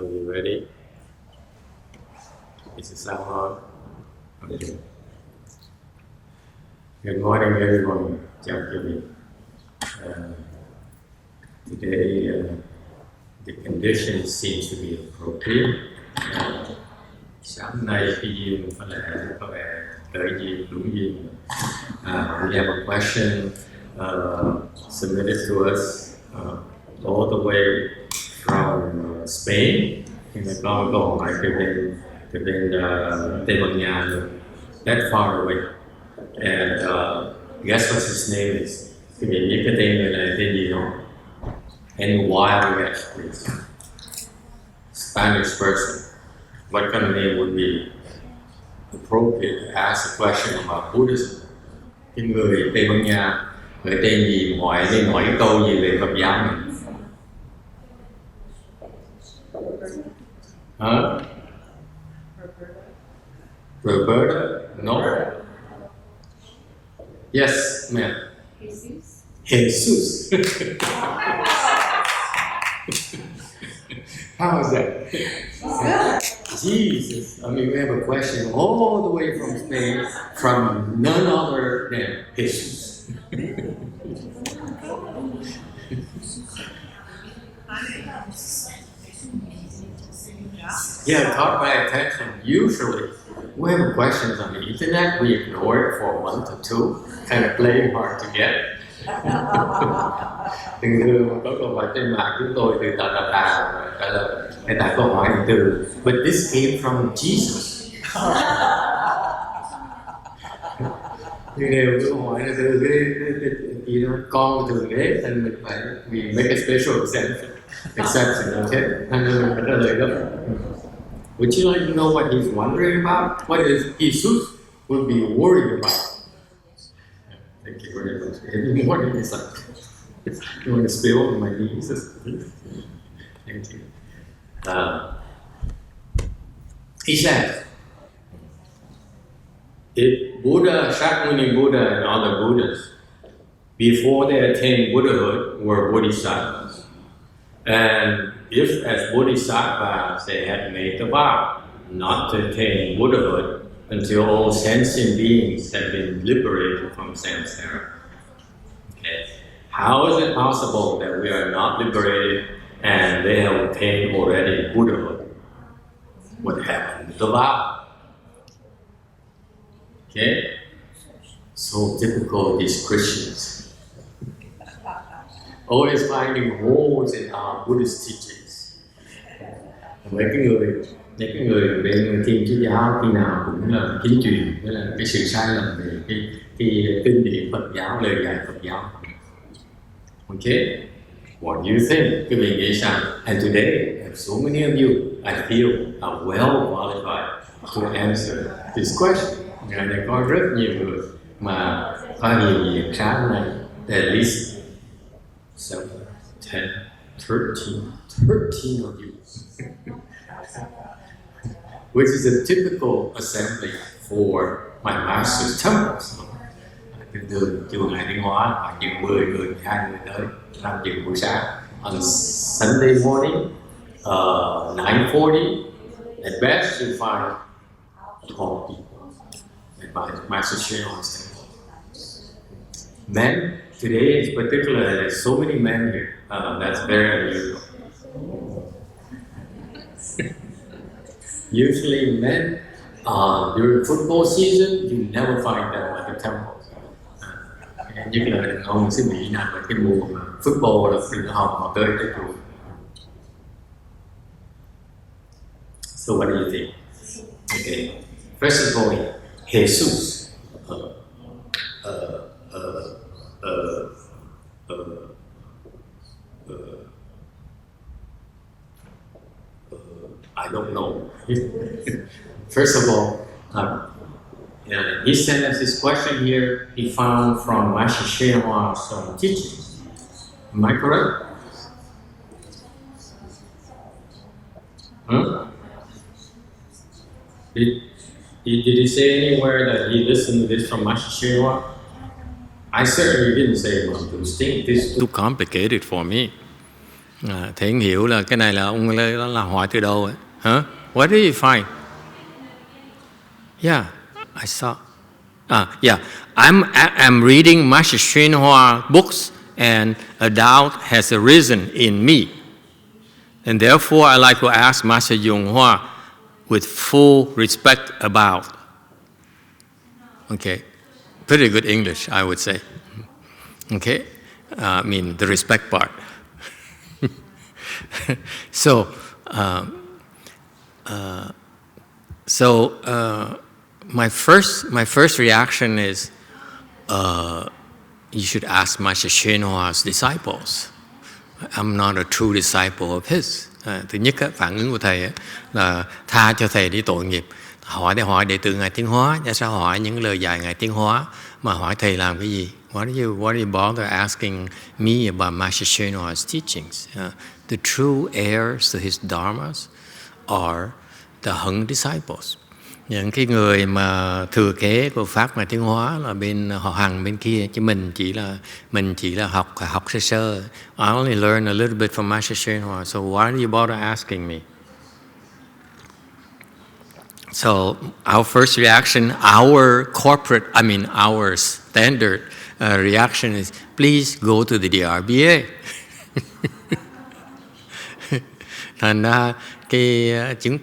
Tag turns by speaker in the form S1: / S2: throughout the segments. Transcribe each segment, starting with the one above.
S1: Are we ready? Is it sound on? Okay. Good morning, everyone. Chào quý vị. Today, the conditions seem to be appropriate. Sáng nay khi duyên có vẻ tới duyên, đúng duyên. We have a question submitted to us all the way from Spain. Thì là có câu hỏi từ bên Tây Ban Nha, that far away. And guess what his name is? Quý vị biết cái tên người này tên gì không? Any wild guess, please? Spanish person. What kind of name would be appropriate to ask a question about Buddhism? Cái người Tây Ban Nha, người tên gì hỏi nên hỏi câu gì về Phật giáo này? Huh? Roberta? No. Yes, ma'am.
S2: Jesus.
S1: Jesus. How is that? Jesus. I mean, we have a question all the way from Spain from none other than Jesus. Yeah, caught my attention. Usually, we have questions on the internet, we ignore it for a month or two, kind of playing hard to get. Thường thường có câu hỏi trên mạng chúng tôi từ trả lời hay tại câu hỏi từ but this came from Jesus. Nhưng nếu câu hỏi là từ cái con thượng đế nên mình phải we make a special exception, okay? Nên mình phải trả lời đó. Would you like to know what he's wondering about? What is Jesus would be worried about? Thank you very much. Every morning it's like, you want to spill on my knees? Thank you. He said, if Buddha, Shakyamuni Buddha and other Buddhas, before they attained Buddhahood, were Bodhisattvas, and if as Bodhisattvas they had made the vow not to attain Buddhahood until all sentient beings have been liberated from samsara. Okay. How is it possible that we are not liberated and they have attained already Buddhahood? What happened to the vow? Okay? So typical of these Christians. Always finding holes in our Buddhist teachings. Mấy cái người bên Thiên Chúa giáo khi nào cũng là kính truyền, đó là cái sự sai lầm về cái kinh điển Phật giáo, lời dạy Phật giáo. Okay, what do you think? Quý vị nghĩ sao? And today, so many of you, I feel, are well qualified to answer this question. Ngày nay có rất nhiều người mà có nhiều việc sáng này, at least 7, 10, 13 of you. Which is a typical assembly for my master's temples. Từ chùa Ngài Điên Hóa khoảng chừng 10 người, 12 người tới làm chừng buổi sáng. On Sunday morning, 9:40, at best you find 12 people at my master's temple. Men, today in particular, there's so many men here. That's very unusual. Usually men, during football season, you never find them at the temple. Nhất là đàn ông xứ Mỹ nằm ở cái mùa mà football là đừng học mà tới cái chùa. So what do you think? Okay, first of all, Jesus. I don't know. First of all, he sent us this question here he found from Master YongHua's teachings. Am I correct? Huh? Did he say anywhere that he listened to this from Master YongHua? I certainly didn't say one of those things. This is too complicated for me. Thể hiểu là cái này là ông là hỏi từ đâu ấy? Huh? What did you find? Yeah, I saw. Yeah, I'm reading Master YongHua books, and a doubt has arisen in me, and therefore I like to ask Master YongHua with full respect about. Okay, pretty good English, I would say. Okay, I mean the respect part. So, my first reaction is, you should ask Master YongHua's disciples. I'm not a true disciple of his. Thứ nhất, phản ứng của thầy là tha cho thầy đi tội nghiệp. Hỏi đệ tử Ngài Tiến Hóa, tại sao hỏi những lời dạy Ngài Tiến Hóa mà hỏi thầy làm cái gì? Why do you bother asking me about Master YongHua's teachings? The true heirs to his dharmas are the hung disciples. Những cái người mà thừa kế của pháp Ngài Tiến Hóa là bên họ Hằng bên kia, chứ mình chỉ là học sơ sơ. I only learn a little bit from Master YongHua, so why do you bother asking me? So our first reaction, our standard reaction is, please go to the DRBA. Thành ra cái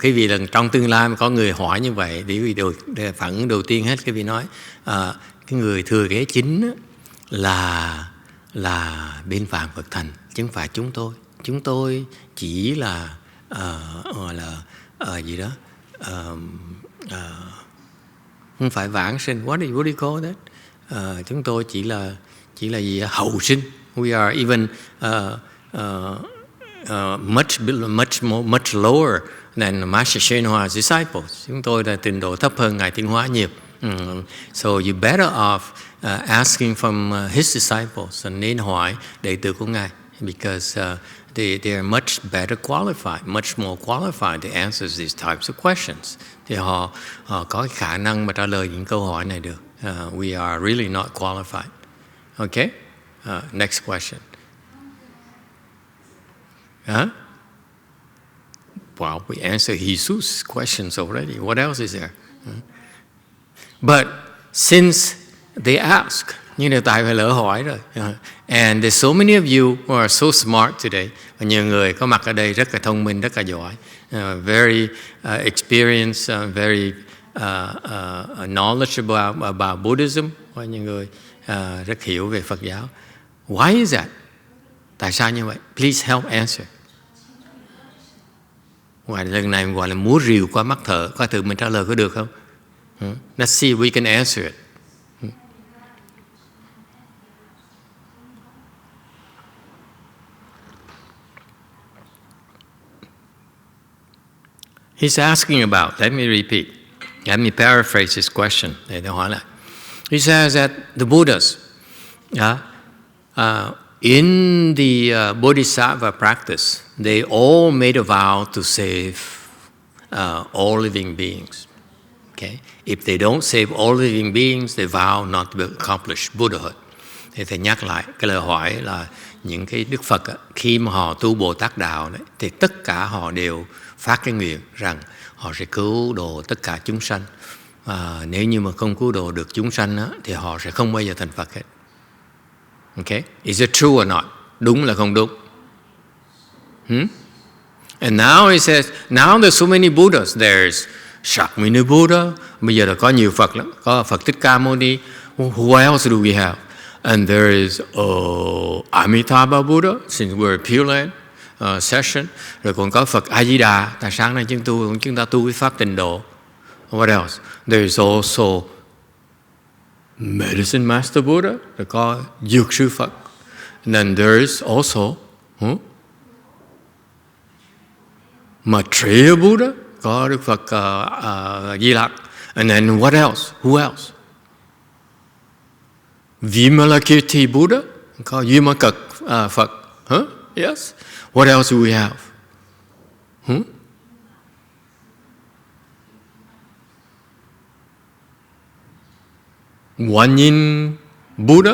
S1: vì là trong tương lai mà có người hỏi như vậy, thì phản ứng đầu tiên hết cái vị nói, cái người thừa kế chính là bên Vạn Phật Thành, chứ không phải chúng tôi. Chúng tôi chỉ là gì đó, không phải vãng sinh. What do you call that? Chúng tôi chỉ là gì? Hậu sinh. We are even much lower than Master YongHua's disciples. Chúng tôi là trình độ thấp hơn Ngài Tiến Hóa nhiều. So you better off asking from his disciples, nên hỏi đệ tử của Ngài, because they are much better qualified, much more qualified to answer these types of questions. Thì họ có cái khả năng mà trả lời những câu hỏi này được. We are really not qualified. Okay? Next question. Huh? Wow, we answered Jesus' questions already. What else is there? But since they ask, như là tại phải lỡ hỏi rồi. And there's so many of you who are so smart today. Và nhiều người có mặt ở đây rất là thông minh, rất là giỏi. Very experienced, very knowledgeable about Buddhism. Và nhiều người rất hiểu về Phật giáo. Why is that? Tại sao như vậy? Please help answer. Ngoài lần này gọi là múa rìu qua mắt thợ, coi thử mình trả lời có được không? Let's see if we can answer it. He's asking about, let me repeat, let me paraphrase his question. Để tôi hỏi lại. He says that the Buddhas, in the Bodhisattva practice, they all made a vow to save all living beings. Okay? If they don't save all living beings, they vow not to accomplish Buddhahood. Thì thầy nhắc lại cái lời hỏi là những cái Đức Phật khi mà họ tu Bồ Tát Đạo đấy, thì tất cả họ đều phát cái nguyện rằng họ sẽ cứu độ tất cả chúng sanh. Nếu như mà không cứu độ được chúng sanh thì họ sẽ không bao giờ thành Phật hết. Okay? Is it true or not? Đúng là không đúng? And now he says, now there's so many Buddhas. There's Shakmuni Buddha. Bây giờ là có nhiều Phật lắm. Có Phật Thích Ca Mâu Ni. Who else do we have? And there is Amitabha Buddha, since we're a Pure Land session. Rồi còn có Phật A Di Đà. Tại sáng nay chúng ta tu với pháp Tịnh Độ. What else? There is also Medicine Master Buddha. Rồi có Dược Sư Phật. And then there is also Maitreya Buddha. Có Đức Phật Di Lặc. And then what else? Who else? Vimalakirti Buddha. Có Vimalakirti Phật. Yes. What else do we have? Quan Yin Buddha.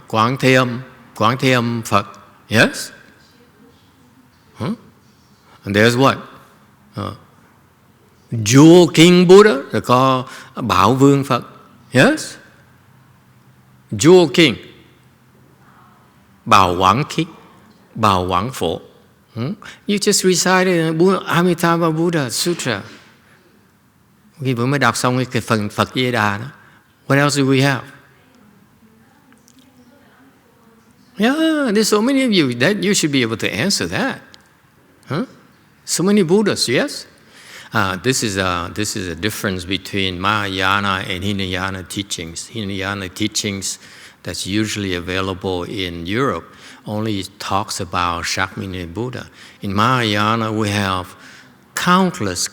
S1: Quán Thế Âm Phật. Yes.
S2: And there's what? Jewel King Buddha, rồi có Bảo Vương Phật. Yes? Jewel King. Bảo Quảng King. Bảo Quảng Phổ. You just recited Amitabha Buddha Sutra. Khi vừa mới đọc xong cái phần Phật Di Đà đó. What else do we have? Yeah, there's so many of you that you should be able to answer that. So many Buddhas, yes? This is a difference between Mahayana and Hinayana teachings. Hinayana teachings that's usually available in Europe only talks about Shakyamuni Buddha. In Mahayana, we have countless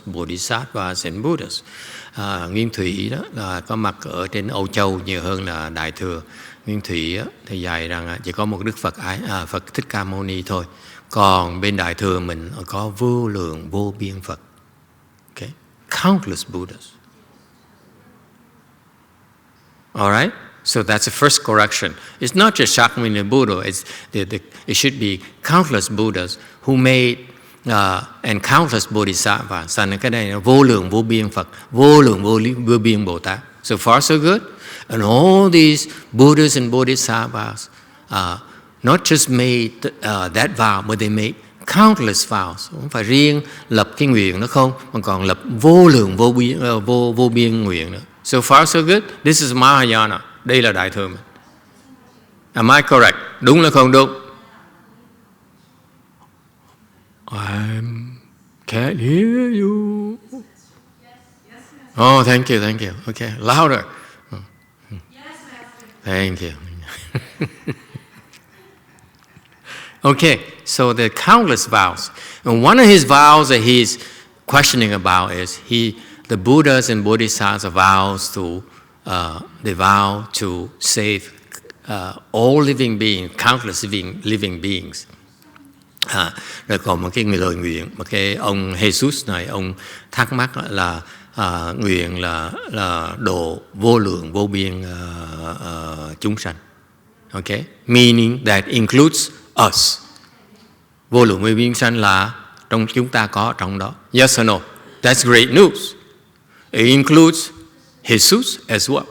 S2: Bodhisattvas and Buddhas. Nguyên Thủy đó là có mặt ở trên Âu Châu nhiều hơn là Đại Thừa. Nguyên Thủy á, thì dạy rằng chỉ có một Đức Phật Phật Thích Ca Mâu Ni thôi. Còn bên Đại Thừa mình có vô lượng vô biên Phật. Okay? Countless Buddhas. All right? So that's the first correction. It's not just Shakyamuni Buddha. It should be countless Buddhas who made and countless Bodhisattvas. Thành cái này là vô lượng vô biên Phật, vô lượng vô biên Bồ Tát. So far so good. And all these Buddhas and Bodhisattvas not just made that vow, but they made countless vows. Không phải riêng lập cái nguyện đó không, mà còn lập vô lượng vô biên nguyện nữa. So far so good. This is Mahayana. Đây là Đại Thừa. Am I correct? Đúng là không đúng? I can't hear you. Oh, thank you. Okay, louder. Thank you. Okay, so the countless vows. And one of his vows that he's questioning about is the Buddhas and Bodhisattvas they vow to save all living beings, countless living beings. Rồi còn một cái lời nguyện, một cái ông Jesus này, ông thắc mắc là nguyện là độ vô lượng vô biên chúng sanh. Okay, meaning that includes us. Vô lượng vô biên sanh là trong chúng ta có trong đó. Yes or no? That's great news. It includes Jesus as well.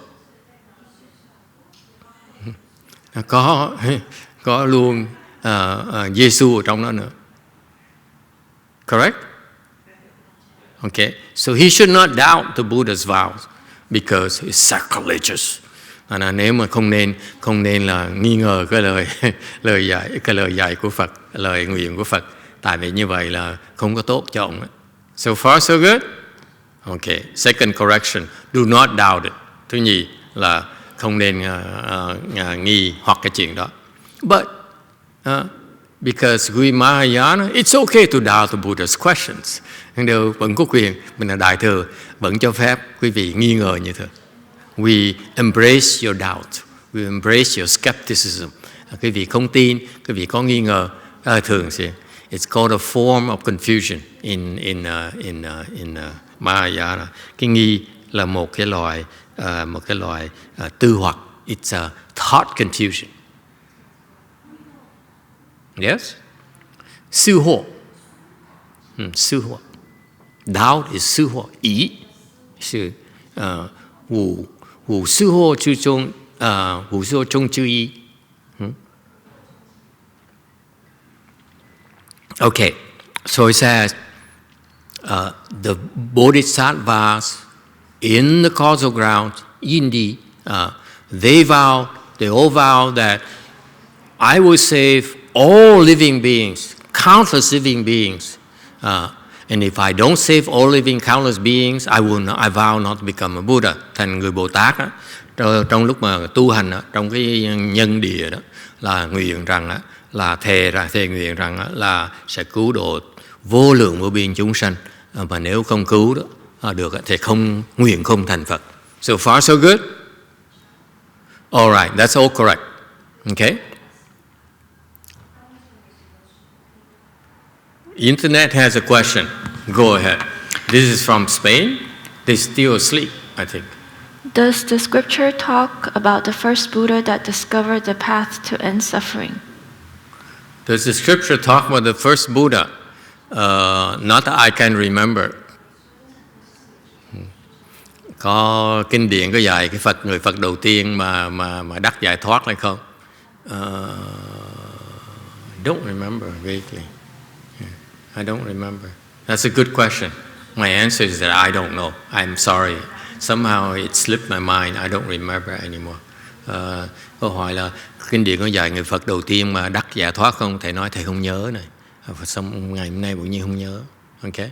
S2: Có luôn Giêsu ở trong đó nữa. Correct? Okay. So he should not doubt the Buddha's vows because it's sacrilegious. Nếu mà không nên là nghi ngờ cái lời dạy của Phật, lời nguyện của Phật, tại vì như vậy là không có tốt cho ông. So far so good. Okay. Second correction, do not doubt it. Thứ nhì là không nên nghi hoặc cái chuyện đó. But because we Mahayana, it's okay to doubt the Buddha's questions. Nhưng vẫn có quyền, mình là Đại Thừa, vẫn cho phép quý vị nghi ngờ như thế. We embrace your doubt. We embrace your skepticism. Quý vị không tin, quý vị có nghi ngờ, thường sẽ. It's called a form of confusion in Mahayana. Cái nghi là một cái loại tư hoặc. It's a thought confusion. Yes? Sư hộ. Sư hộ. Doubt is sư hộ. Ý. Sư. Hủ sư hộ chung chư ý. Okay. So it says the Bodhisattvas in the causal ground, indeed, they all vow that I will save all living beings, countless living beings. And if I don't save all living countless beings, I vow not to become a Buddha. Thành người Bồ Tát đó, trong lúc mà tu hành đó, trong cái nhân địa đó, là nguyện rằng đó, là thề nguyện rằng đó, là sẽ cứu độ vô lượng vô biên chúng sanh. Mà nếu không cứu đó được thì nguyện không thành Phật. So far so good. All right, that's all correct. Okay. Internet has a question. Go ahead. This is from Spain. They're still asleep, I think.
S3: Does the scripture talk about the first Buddha that discovered the path to end suffering?
S2: Does the scripture talk about the first Buddha? Not that I can remember. Có kinh điển có dạy cái người Phật đầu tiên mà đắc giải thoát hay không? Don't remember vaguely. I don't remember. That's a good question. My answer is that I don't know. I'm sorry. Somehow it slipped my mind. I don't remember anymore. Câu hỏi là kinh điển có dạy người Phật đầu tiên mà đắc giải thoát không? Thầy nói thầy không nhớ này. Xong ngày hôm nay bỗng nhiên không nhớ. Okay.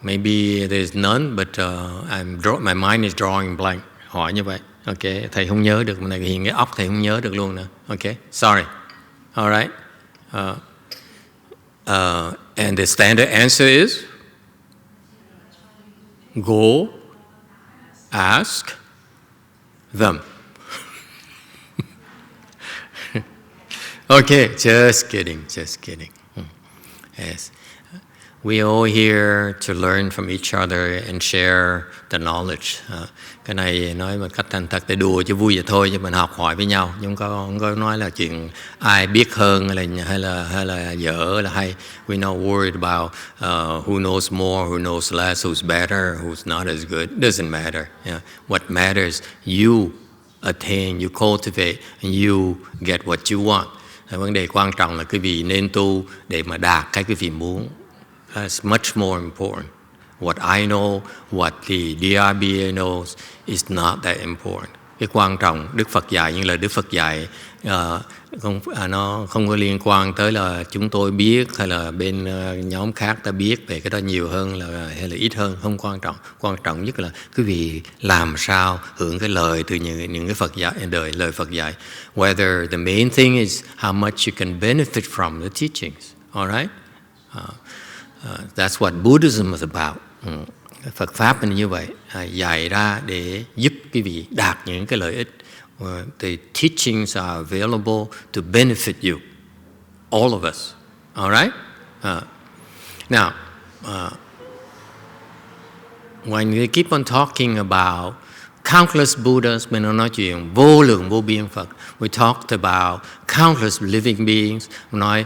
S2: Maybe there's none, but my mind is drawing blank. Hỏi như vậy. Okay. Thầy không nhớ được. Này hiện cái óc thầy không nhớ được luôn nữa. Okay. Sorry. All right. And the standard answer is go ask them. Okay, just kidding. Yes. We all here to learn from each other and share the knowledge. Cái này nói một cách thành thật để đùa cho vui vậy thôi, chứ mình học hỏi với nhau, nhưng không có nói là chuyện ai biết hơn hay là dở là hay. We're not worried about who knows more, who knows less, who's better, who's not as good. It doesn't matter. Yeah. What matters, you attain, you cultivate, and you get what you want. Vấn đề quan trọng là quý vị nên tu để mà đạt cái quý vị muốn. That's much more important. What I know, what the DRBA knows is not that important. Cái quan trọng Đức Phật dạy, những lời Đức Phật dạy nó không có liên quan tới là chúng tôi biết hay là bên nhóm khác ta biết về cái đó nhiều hơn hay là ít hơn, không quan trọng. Quan trọng nhất là quý vị làm sao hưởng cái lời từ những cái Phật dạy, lời Phật dạy. Whether the main thing is how much you can benefit from the teachings. All right? That's what Buddhism is about. Phật Pháp là như vậy, dạy ra để giúp quý vị đạt những cái lợi ích. The teachings are available to benefit you, all of us. All right? Now, when we keep on talking about countless Buddhas, mình nói chuyện vô lượng vô biên Phật. We talked about countless living beings. Nói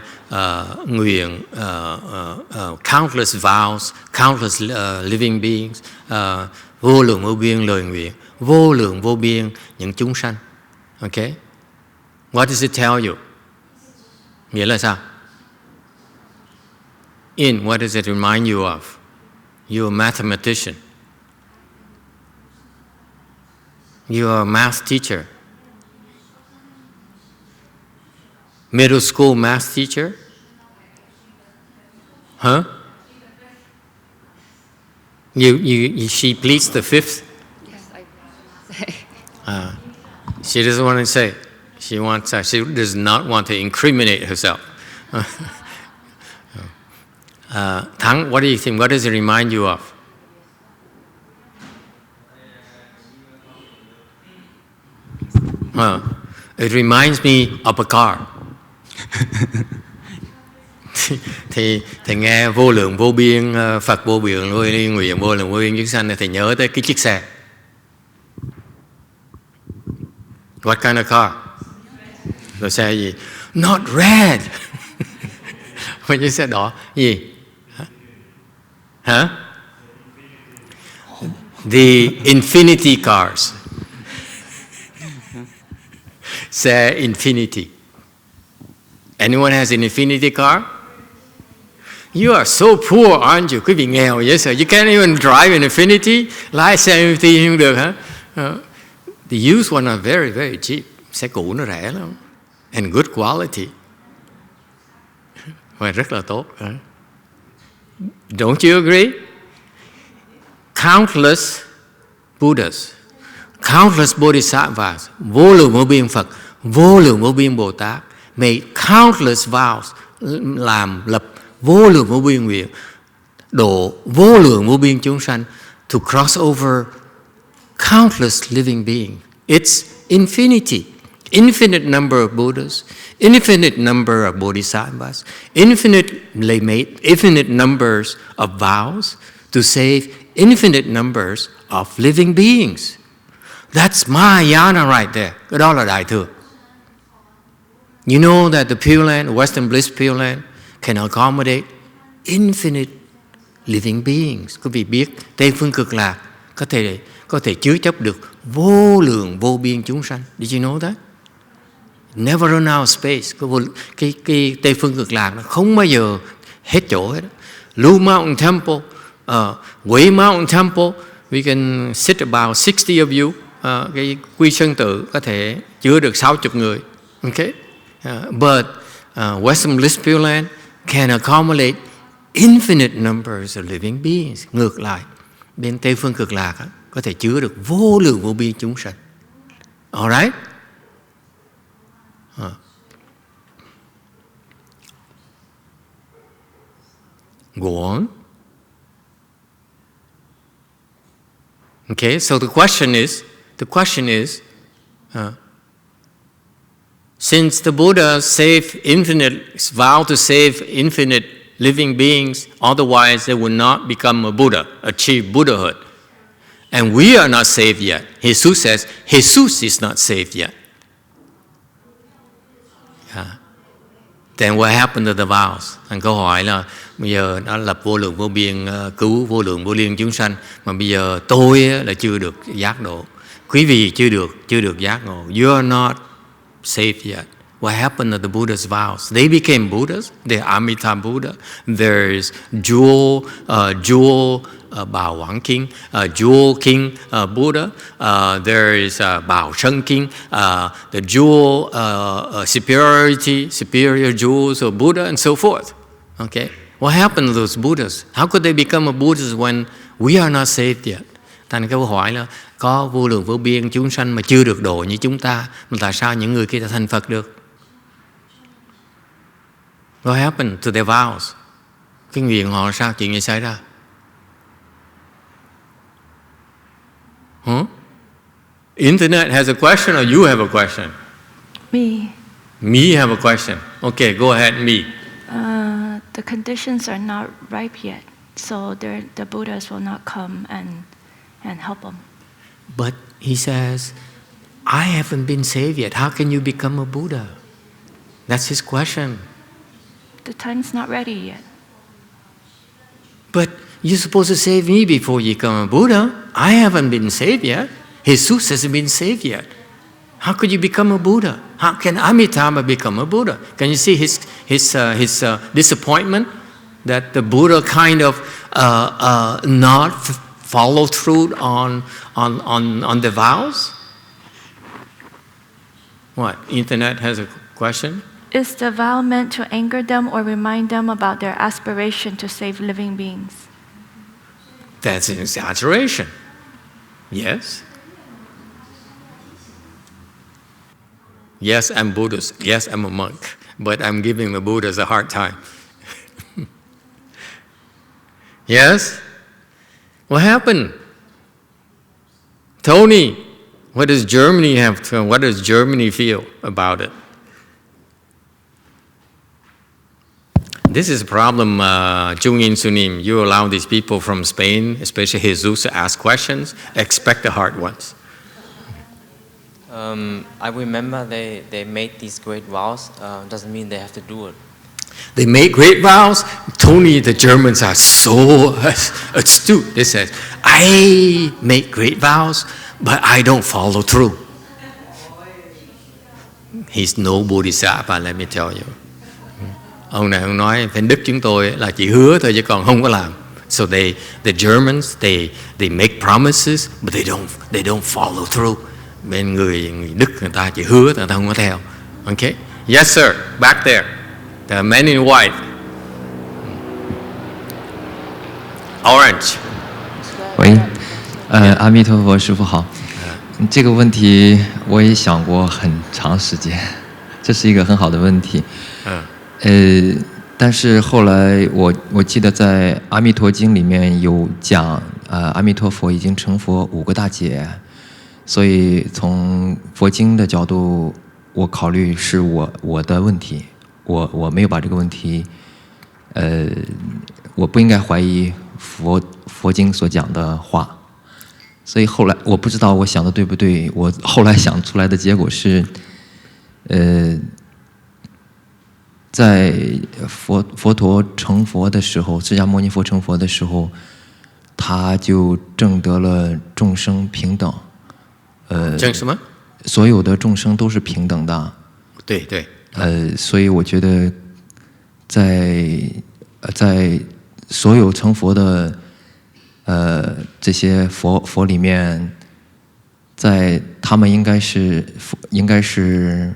S2: nguyện, countless vows, countless living beings, vô lượng vô biên lời nguyện, vô lượng vô biên những chúng sanh. Okay? What does it tell you? Nghĩa là sao? What does it remind you of? You're a mathematician. You're a math teacher. Middle school math teacher? Huh? She pleads the fifth?
S3: Yes, I
S2: She doesn't want to say. She does not want to incriminate herself. Thắng, what do you think? What does it remind you of? It reminds me of a car. thì nghe vô lượng vô biên Phật vô biên vô biên nguyện vô lượng vô biên chúng sanh thì nhớ tới cái chiếc xe. What kind of car? Rồi xe gì? Not red. Mấy chiếc xe đỏ gì? Hả? The infinity cars. Xe infinity. Anyone has an infinity car? You are so poor, aren't you? Quý vị nghèo vậy sao? You can't even drive an infinity. Lái xe infinity không được hả? The used one are very, very cheap. Xe cũ nó rẻ lắm. And good quality. Và rất là tốt. Don't you agree? Countless Buddhas, countless Bodhisattvas, vô lượng vô biên Phật, vô lượng vô biên Bồ Tát, made countless vows, lập vô lượng vô biên nguyện, độ vô lượng vô biên chúng sanh, to cross over countless living beings. It's infinity. Infinite number of Buddhas, infinite number of Bodhisattvas, infinite numbers of vows to save infinite numbers of living beings. That's Mahayana right there. Cái đó là Đại Thừa. You know that the Pure Land, Western Bliss Pure Land, can accommodate infinite living beings. Quý vị biết Tây phương cực lạc có thể chứa chấp được vô lượng vô biên chúng sanh. Did you know that? Never run out of space. Cái Tây phương cực lạc nó không bao giờ hết chỗ hết. Blue Mountain Temple, Way Mountain Temple, we can sit about 60 of you. Cái quy sơn tự có thể chứa được 60 người. Okay? But Western Bliss Pure Land can accommodate infinite numbers of living beings. Ngược lại, bên Tây phương cực lạc có thể chứa được vô lượng vô biên chúng sanh. Alright? Go on. Okay, so the question is, since the Buddha vowed to save infinite living beings, otherwise they would not become a Buddha, achieve Buddhahood. And we are not saved yet. Jesus says, Jesus is not saved yet. Then what happened to the vows? Thành câu hỏi là bây giờ đã lập vô lượng vô biên, cứu vô lượng vô biên chúng sanh, mà bây giờ tôi là chưa được giác ngộ. Quý vị chưa được giác ngộ. You are not saved yet. What happened to the Buddha's vows? They became Buddhas. They're Amitabha Buddha. There's Jewel Bảo Quảng King, Jewel King Buddha. There is Bảo Sân King, the Jewel superior jewels of Buddha, and so forth. Okay, what happened to those Buddhas? How could they become a Buddhas when we are not saved yet? Thành câu hỏi là có vô lượng vô biên chúng sanh mà chưa được độ như chúng ta, mà tại sao những người kia đã thành Phật được? What happened to their vows? Cái nguyện họ sao chuyện gì xảy ra? Internet has a question, or you have a question? Me have a question. Okay, go ahead, me.
S4: The conditions are not ripe yet, so the Buddhas will not come and help them.
S2: But he says, I haven't been saved yet. How can you become a Buddha? That's his question.
S4: The time's not ready yet.
S2: But you're supposed to save me before you become a Buddha. I haven't been saved yet. Jesus hasn't been saved yet. How could you become a Buddha? How can Amitabha become a Buddha? Can you see his disappointment that the Buddha kind of not follow through on the vows? What? Internet has a question?
S4: Is the vow meant to anger them or remind them about their aspiration to save living beings?
S2: That's an exaggeration. Yes. Yes, I'm Buddhist. Yes, I'm a monk. But I'm giving the Buddhas a hard time. Yes? What happened? Tony, what does Germany feel about it? This is a problem, Chung In Sunim. You allow these people from Spain, especially Jesus, to ask questions, expect the hard ones.
S5: I remember they made these great vows. Doesn't mean they have to do it.
S2: They make great vows. Tony, the Germans are so astute. They said, I make great vows, but I don't follow through. He's no Bodhisattva, let me tell you. Ông này ông nói phải đức chúng tôi là chỉ hứa thôi chứ còn không có làm. So the Germans they make promises but they don't follow through. Bên người Đức người ta chỉ hứa, người ta không có theo. Okay? Yes sir, back there. The man in white. Orange.
S6: 喂，阿弥陀佛，师父好。这个问题我也想过很长时间，这是一个很好的问题。但是后来我记得在《阿弥陀经》里面有讲，阿弥陀佛已经成佛5个大劫，所以从佛经的角度，我考虑是我的问题，我没有把这个问题，我不应该怀疑佛经所讲的话，所以后来我不知道我想的对不对，我后来想出来的结果是，在佛陀成佛的时候，释迦牟尼佛成佛的时候，他就证得了众生平等。
S2: 证什么？
S6: 所有的众生都是平等的。
S2: 对对。
S6: 所以我觉得在所有成佛的这些佛里面，在他们应该是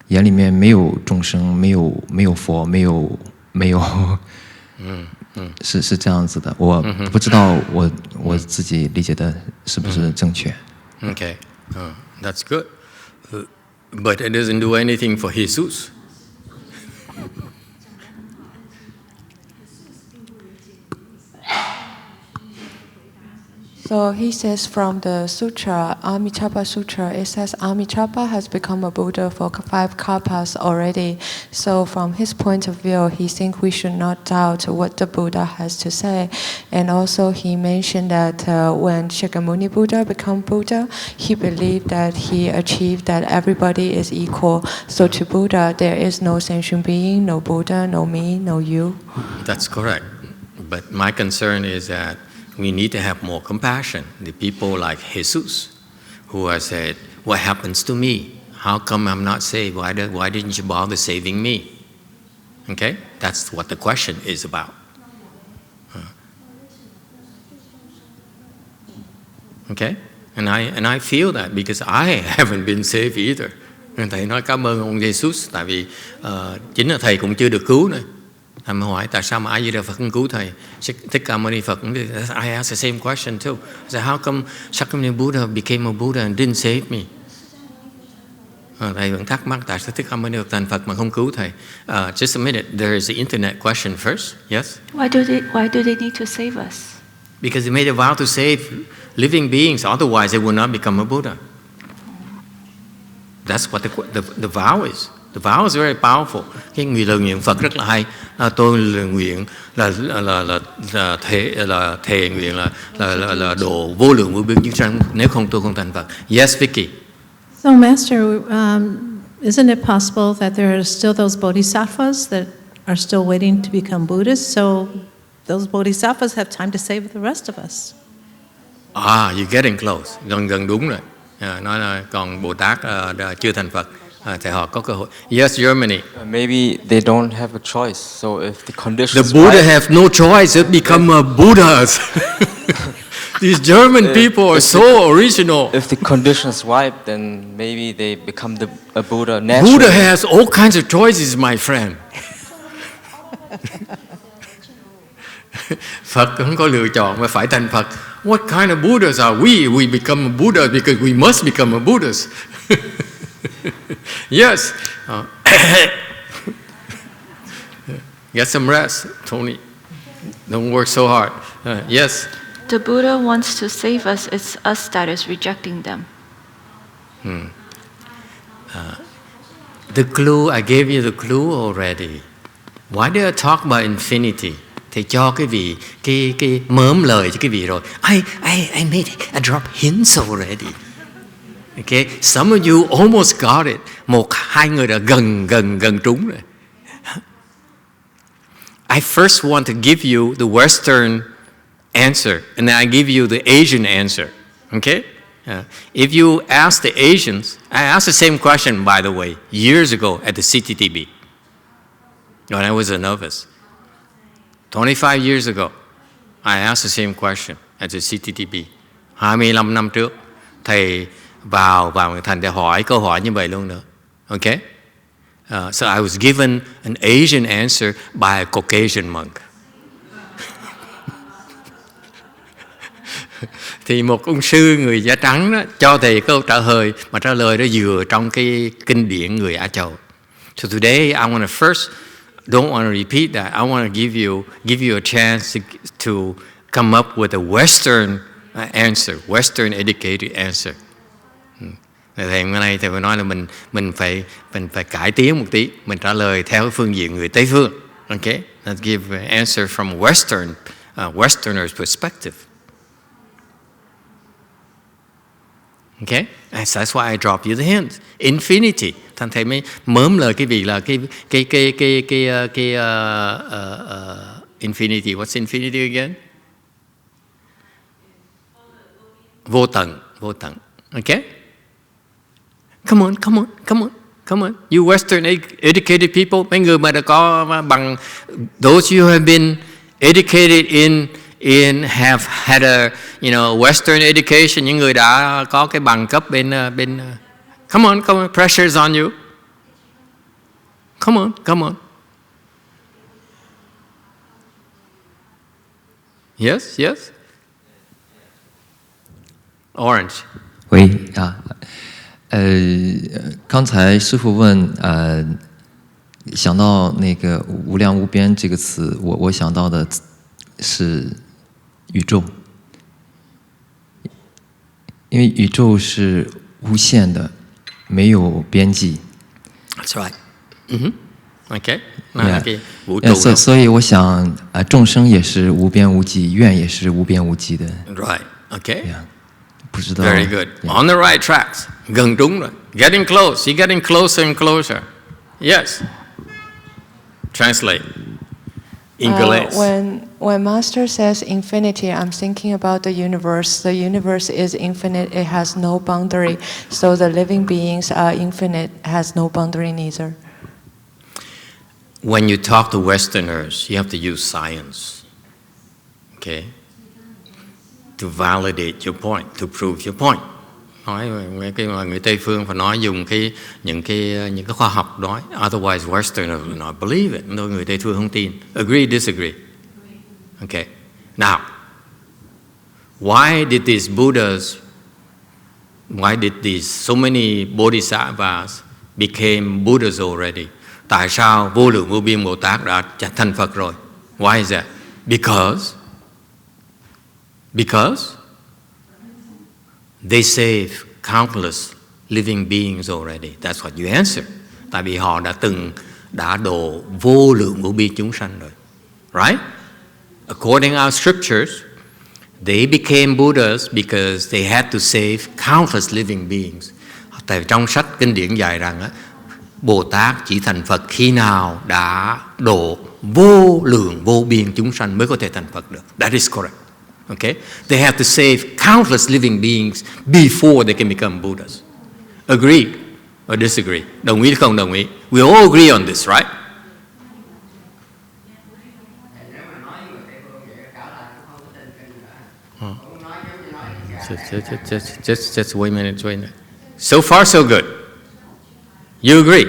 S6: 眼里面没有众生，没有佛，没有，是这样子的。我不知道我自己理解的是不是正确。
S2: Okay, that's good. But it doesn't do anything for Jesus.
S7: So he says from the sutra, Amitabha Sutra, it says Amitabha has become a Buddha for 5 kalpas already. So from his point of view, he thinks we should not doubt what the Buddha has to say. And also he mentioned that when Shakyamuni Buddha became Buddha, he believed that he achieved that everybody is equal. So to Buddha, there is no sentient being, no Buddha, no me, no you.
S2: That's correct. But my concern is that we need to have more compassion. The people like Jesus, who have said, what happens to me? How come I'm not saved? Why didn't you bother saving me? Okay? That's what the question is about. Okay? And I feel that because I haven't been saved either. Thầy nói cảm ơn ông Jesus, tại vì chính là thầy cũng chưa được cứu nữa. Thầy mới hỏi tại sao mà A Di Đà Phật không cứu thầy? Thích Ca Mâu Ni Phật cũng I asked the same question too. I said, how come Shakyamuni Buddha became a Buddha and didn't save me? Thầy vẫn thắc mắc tại sao Thích Ca Mâu Ni Phật thành Phật mà không cứu thầy. Just a minute, there is the internet question first. Yes?
S4: Why do they need to save us?
S2: Because they made a vow to save living beings, otherwise they will not become a Buddha. That's what the vow is. The vow is very powerful. Cái lời nguyện Phật rất là hay. Tôi lời nguyện là thề nguyện là độ vô lượng vô biên chúng sanh, nếu không tôi không thành Phật. Yes, Vicky.
S8: So, Master, isn't it possible that there are still those bodhisattvas that are still waiting to become Buddhists? So, those bodhisattvas have time to save the rest of us.
S2: You're getting close. Gần đúng rồi. Nói là còn Bồ Tát chưa thành Phật. Thì họ có cơ hội. Yes, Germany.
S5: Maybe they don't have a choice. So if the conditions
S2: the Buddha
S5: right,
S2: have no choice. They become Buddhas. These German people are so original.
S5: if the conditions right, then maybe they become a Buddha naturally.
S2: Buddha has all kinds of choices, my friend. Phật không có lựa chọn mà phải thành Phật. What kind of Buddhas are we? We become a Buddha because we must become a Buddhas. Yes. Get some rest, Tony. Don't work so hard. Yes.
S4: The Buddha wants to save us. It's us that is rejecting them.
S2: The clue, I gave you the clue already. Why did I talk about infinity? Thầy cho cái vị cái mớm lời cho cái vị rồi. I made a drop hints already. Okay, some of you almost got it. 1-2 người đã gần trúng rồi. I first want to give you the Western answer, and then I give you the Asian answer. Okay? If you ask the Asians, I asked the same question, by the way, years ago at the CTTB, when I was a novice. 25 years ago, I asked the same question at the CTTB. 25 năm trước, thầy vào thành thầy hỏi câu hỏi như vậy luôn nữa. Okay? So I was given an Asian answer by a Caucasian monk. Thì một ông sư người da trắng đó, cho thầy câu trả lời, mà trả lời đó vừa trong cái kinh điển người Á Châu. So today I want to first, don't want to repeat that. I want to give you a chance to come up with a Western answer, Western educated answer. Thầy hôm nay thầy phải nói là mình phải cải tiến một tí, mình trả lời theo phương diện người Tây phương. Okay, let's give an answer from Westerners' perspective. Okay, that's why I dropped you the hint. Infinity. Thanh thầy mới mớm lời cái vị là cái infinity. What's infinity again? Vô tận. Okay? Come on. You Western educated people, mấy người mà đã có bằng, those who have been educated in have had a Western education, những người đã có cái bằng cấp bên come on, pressure's on you. Come on. Yes. Orange.
S6: 喂啊，刚才师父问想到那个无量无边这个词，我想到的是宇宙，因为宇宙是无限的，没有边际。
S2: That's right. Okay.
S6: 所以我想众生也是无边无际，愿也是无边无际的。
S2: Right. Okay.
S6: Yeah. 不知道。
S2: Very good. On the right tracks. Gần đúng rồi. Getting close. You're getting closer and closer. Yes. Translate. Ingles.
S7: When Master says infinity, I'm thinking about the universe. The universe is infinite. It has no boundary. So the living beings are infinite. Has no boundary neither.
S2: When you talk to Westerners, you have to use science. Okay? To validate your point, to prove your point. Nói cái người Tây phương phải nói dùng những cái khoa học nói. Otherwise, Westerners will not believe it. Người Tây phương không tin. Agree, disagree. Okay. Now, why did so many Bodhisattvas became Buddhas already? Tại sao vô lượng vô biên Bồ Tát đã thành Phật rồi? Why is that? Because they save countless living beings already. That's what you answer. Tại vì họ đã độ vô lượng vô biên chúng sanh rồi. Right? According to our scriptures, they became Buddhas because they had to save countless living beings. Tại trong sách kinh điển dạy rằng Bồ Tát chỉ thành Phật khi nào đã độ vô lượng vô biên chúng sanh mới có thể thành Phật được. That is correct. Okay? They have to save countless living beings before they can become Buddhas. Agree or disagree? Đồng ý hay không đồng ý? We all agree on this, right? Just wait a minute. So far, so good. You agree?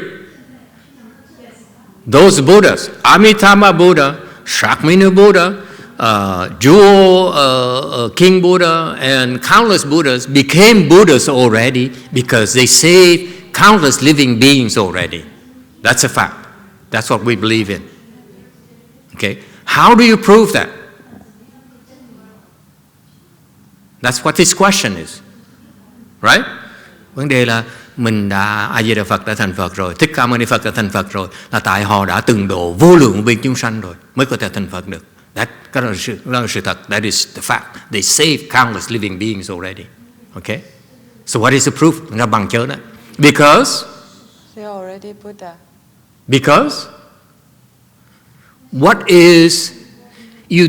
S2: Those Buddhas, Amitabha Buddha, Shakmini Buddha, Jewel King Buddha, and countless Buddhas became Buddhas already because they saved countless living beings already. That's a fact. That's what we believe in. Okay? How do you prove that? That's what this question is. Right? Vấn đề là mình đã A-di-đà Phật đã thành Phật rồi, Thích Ca Mâu Ni Phật đã thành Phật rồi, là tại họ đã từng độ vô lượng vô biên chúng sanh rồi mới có thể thành Phật được. Cái đó là sự thật. That is the fact. They saved countless living beings already. Okay? So what is the proof? Người ta bằng chứng đó. Because
S7: They are already Buddha.
S2: Because what is you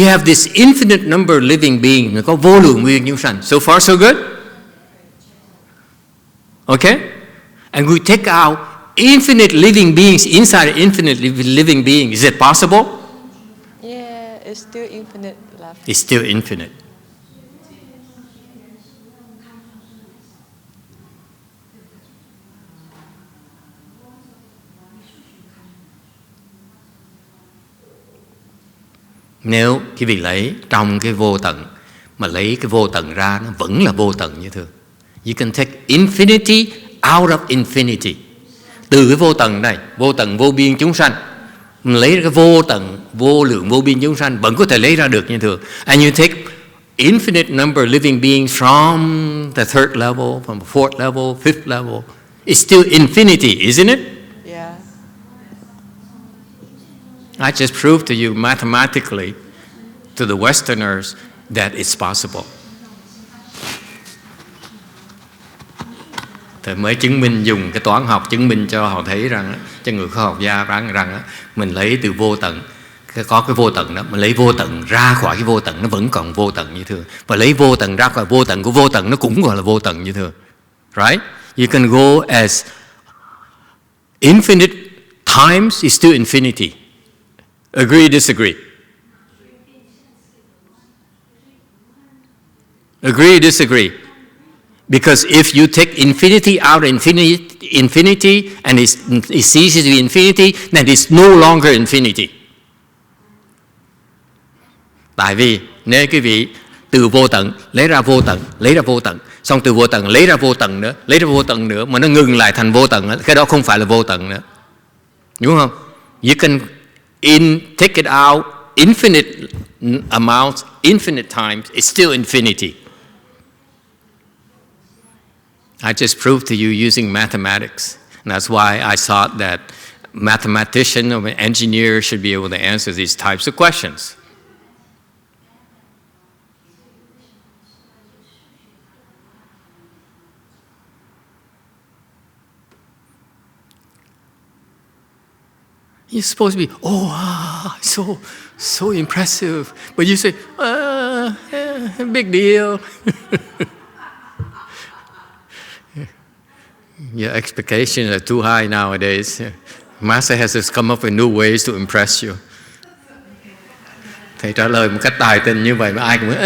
S2: have this infinite number of living beings, có vô lượng vô biên chúng sanh. So far so good? Okay? And we take out infinite living beings inside an infinite living being. Is it possible?
S7: Yeah, it's still infinite left.
S2: It's still infinite. Nếu quý vị lấy trong cái vô tận mà lấy cái vô tận ra, nó vẫn là vô tận như thường. You can take infinity out of infinity. Từ cái vô tận này, vô tận vô biên chúng sanh, mình lấy cái vô tận vô lượng vô biên chúng sanh vẫn có thể lấy ra được như thường. And you take infinite number of living beings from the third level, from the fourth level, fifth level. It's still infinity, isn't it?
S7: Yeah.
S2: I just proved to you mathematically, to the Westerners, that it's possible. Thì mới chứng minh, dùng cái toán học chứng minh cho họ thấy rằng, cho người khoa học gia rằng mình lấy từ vô tận, có cái vô tận đó, mình lấy vô tận ra khỏi cái vô tận nó vẫn còn vô tận như thường, và lấy vô tận ra khỏi vô tận của vô tận nó cũng gọi là vô tận như thường. Right? You can go as infinite times is still infinity. Agree, disagree? Agree, disagree? Because if you take infinity out of infinity and it ceases to be infinity, then it's no longer infinity. Tại vì nếu quý vị từ vô tận lấy ra vô tận, lấy ra vô tận, xong từ vô tận lấy ra vô tận nữa, lấy ra vô tận nữa, mà nó ngừng lại thành vô tận, cái đó không phải là vô tận nữa. Đúng không? You can take it out infinite amounts, infinite times, it's still infinity. I just proved to you using mathematics. And that's why I thought that a mathematician or an engineer should be able to answer these types of questions. You're supposed to be, so impressive. But you say, big deal. Your expectations are too high nowadays. Master has to come up with new ways to impress you. Thầy trả lời một cách tài tình như vậy mà ai cũng nói,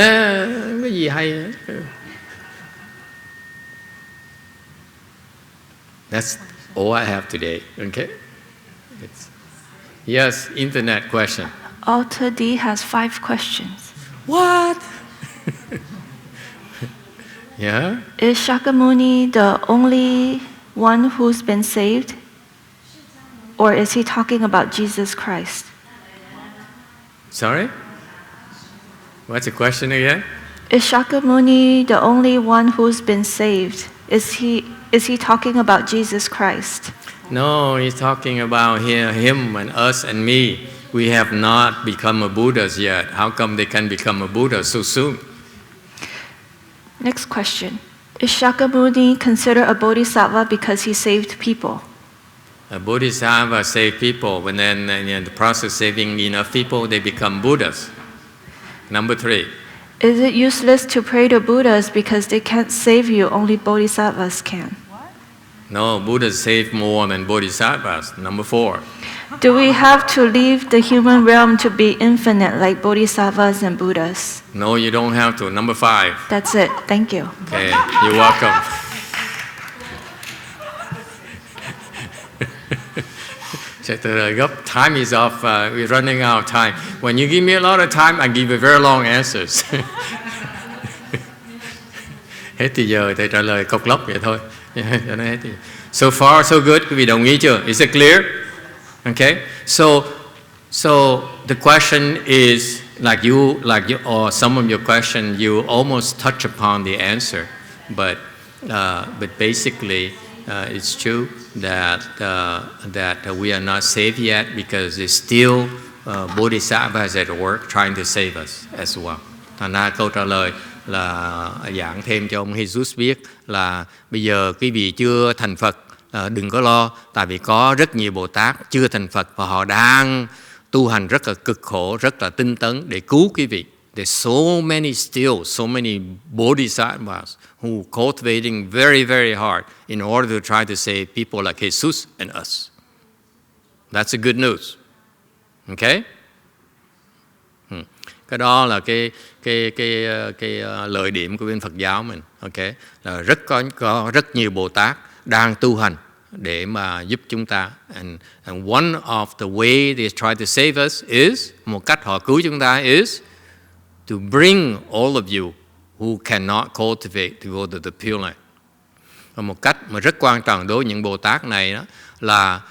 S2: cái gì hay. That's all I have today, okay? Yes, internet question.
S4: Alter D has 5 questions.
S2: What? Yeah?
S4: Is Shakyamuni the only one who's been saved? Or is he talking about Jesus Christ?
S2: Sorry? What's the question again?
S4: Is Shakyamuni the only one who's been saved? Is he talking about Jesus Christ?
S2: No, he's talking about him and us and me. We have not become a Buddhas yet. How come they can become a Buddha so soon?
S4: Next question. Is Shakyamuni considered a bodhisattva because he saved people?
S2: A Bodhisattva save people, and then in the process of saving enough people, they become Buddhas. Number 3.
S4: Is it useless to pray to Buddhas because they can't save you, only bodhisattvas can?
S2: No, Buddhas save more than Bodhisattvas. Number 4.
S4: Do we have to leave the human realm to be infinite like bodhisattvas and Buddhas?
S2: No, you don't have to. Number 5.
S4: That's it. Thank you.
S2: Okay, you're welcome. Time is off. We're running out of time. When you give me a lot of time, I give you very long answers. Hết thì giờ thầy trả lời cộc lốc vậy thôi. So far, so good. Quý vị đồng ý chưa? Is it clear? Okay. So the question is like you, or some of your question, you almost touch upon the answer, but basically, it's true that we are not saved yet because there's still bodhisattvas at work trying to save us as well. Thành ra câu trả lời là giảng thêm cho ông Jesus biết là bây giờ quý vị chưa thành Phật, đừng có lo, tại vì có rất nhiều Bồ Tát chưa thành Phật và họ đang tu hành rất là cực khổ, rất là tinh tấn để cứu quý vị. There's so many bodhisattvas who are cultivating very, very hard in order to try to save people like Jesus and us. That's a good news. Okay? Cái đó là cái lợi điểm của bên Phật giáo mình. Okay? Là có rất nhiều Bồ Tát đang tu hành để mà giúp chúng ta. And one of the way they try to save us is, một cách họ cứu chúng ta is to bring all of you who cannot cultivate to go to the Pure Land. Và một cách mà rất quan trọng đối với những Bồ Tát này đó là